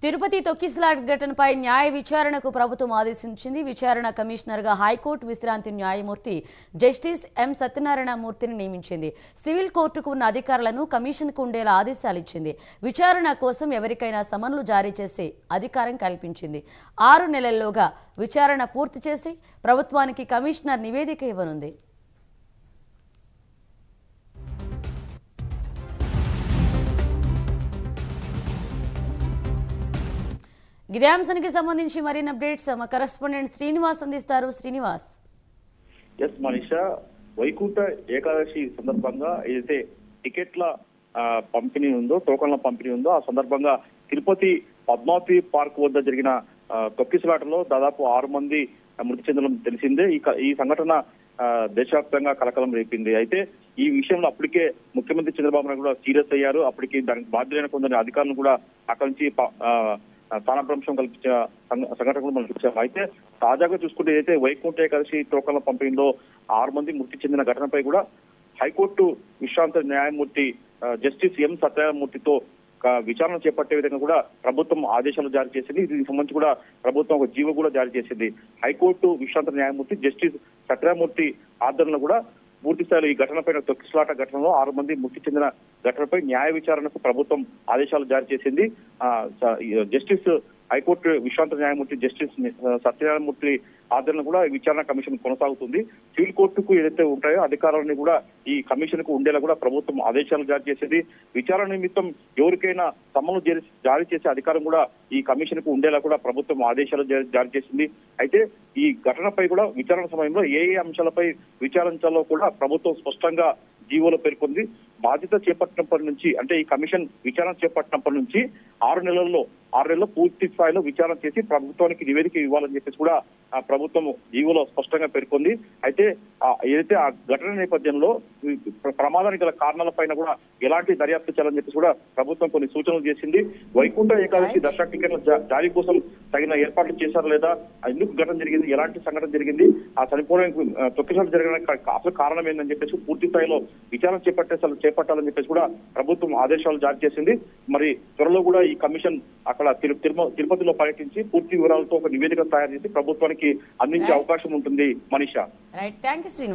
తిరుపతి తొక్కిసలాట ఘటనపై న్యాయ విచారణకు ప్రభుత్వం ఆదేశించింది. విచారణ కమిషనర్గా హైకోర్టు విశ్రాంతి న్యాయమూర్తి జస్టిస్ ఎం సత్యనారాయణ మూర్తిని నియమించింది. సివిల్ కోర్టుకు ఉన్న అధికారులను కమిషన్కు ఉండేలా ఆదేశాలు ఇచ్చింది. విచారణ కోసం ఎవరికైనా సమన్లు జారీ చేసే అధికారం కల్పించింది. 6 నెలల్లోగా విచారణ పూర్తి చేసి ప్రభుత్వానికి కమిషనర్ నివేదిక ఇవ్వనుంది. ఇదే అంశానికి సంబంధించి మరిన్ని అప్డేట్స్ మా కరెస్పాండెంట్ శ్రీనివాస్ అందిస్తారు. శ్రీనివాస్. ఎస్ మనీషా, వైకుంఠ ఏకాదశి సందర్భంగా ఏదైతే టికెట్ల పంపిణీ ఉందో, టోకన్ల పంపిణీ ఉందో, ఆ సందర్భంగా తిరుపతి పద్మావతి పార్క్ వద్ద జరిగిన తొక్కిసలాటలో దాదాపు 6 మంది మృతి చెందడం తెలిసిందే. ఈ సంఘటన దేశవ్యాప్తంగా కలకలం రేపింది. అయితే ఈ విషయంలో అప్పటికే ముఖ్యమంత్రి చంద్రబాబు నాయుడు కూడా సీరియస్ అయ్యారు. అప్పటికి దానికి బాధ్యులైన కొందరు అధికారులను కూడా అక్కడి నుంచి స్థానభ్రంశం కల్పించిన సంఘటనలు మనం చూసాం. అయితే తాజాగా చూసుకుంటే ఏదైతే వైకుంఠ ఏకాదశి టోకన్ల పంపిణీలో 6 మంది మృతి చెందిన ఘటనపై కూడా హైకోర్టు విశ్రాంత న్యాయమూర్తి జస్టిస్ ఎం సత్యనారాయణమూర్తితో విచారణ చేపట్టే విధంగా కూడా ప్రభుత్వం ఆదేశాలు జారీ చేసింది. దీనికి సంబంధించి కూడా ప్రభుత్వం ఒక జీవో కూడా జారీ చేసింది. హైకోర్టు విశ్రాంత న్యాయమూర్తి జస్టిస్ సత్యనారాయణమూర్తి ఆధ్వర్యంలో కూడా పూర్తి స్థాయిలో ఈ ఘటనపై తొక్కిసలాట ఘటనలో 6 మంది మృతి చెందిన ఘటనపై న్యాయ విచారణకు ప్రభుత్వం ఆదేశాలు జారీ చేసింది. జస్టిస్ హైకోర్టు విశ్రాంత న్యాయమూర్తి జస్టిస్ సత్యనారాయణమూర్తి ఆధ్వర్యంలో కూడా విచారణ కమిషన్ కొనసాగుతుంది. సివిల్ కోర్టుకు ఏదైతే ఉంటాయో అధికారాన్ని కూడా ఈ కమిషన్ కు ఉండేలా కూడా ప్రభుత్వం ఆదేశాలు జారీ చేసింది. విచారణ నిమిత్తం ఎవరికైనా సమన్లు జారీ చేసే అధికారం కూడా ఈ కమిషన్ కు ఉండేలా కూడా ప్రభుత్వం ఆదేశాలు జారీ చేసింది. అయితే ఈ ఘటనపై కూడా విచారణ సమయంలో ఏ అంశాలపై విచారించాలో కూడా ప్రభుత్వం స్పష్టంగా జీవోలో పేర్కొంది. బాధ్యత చేపట్టినప్పటి నుంచి, అంటే ఈ కమిషన్ విచారణ చేపట్టినప్పటి నుంచి 6 నెలల్లో పూర్తి స్థాయిలో విచారణ చేసి ప్రభుత్వానికి నివేదిక ఇవ్వాలని చెప్పేసి కూడా ప్రభుత్వం జీవోలో స్పష్టంగా పేర్కొంది. అయితే ఏదైతే ఆ ఘటన నేపథ్యంలో ప్రమాదానికి గల కారణాలపైన కూడా ఎలాంటి దర్యాప్తు చేయాలని చెప్పేసి కూడా ప్రభుత్వం కొన్ని సూచనలు చేసింది. వైకుంఠ ఏకాదశి దర్శక టికెట్ల జారీ కోసం తగిన ఏర్పాట్లు చేశారా లేదా, ఎందుకు ఘటన జరిగింది, ఎలాంటి సంఘటన జరిగింది, ఆ చనిపోవడానికి తొక్కిసలాట జరగడానికి అసలు కారణం ఏందని చెప్పేసి పూర్తి స్థాయిలో విచారణ చేపట్టాలని చెప్పేసి కూడా ప్రభుత్వం ఆదేశాలు జారీ చేసింది. మరి త్వరలో కూడా ఈ కమిషన్ అక్కడ తిరుపతిలో పర్యటించి పూర్తి వివరాలతో ఒక నివేదిక తయారు చేసి ప్రభుత్వానికి అందించే అవకాశం ఉంటుంది. మనీషా. Right, thank you Srinivas.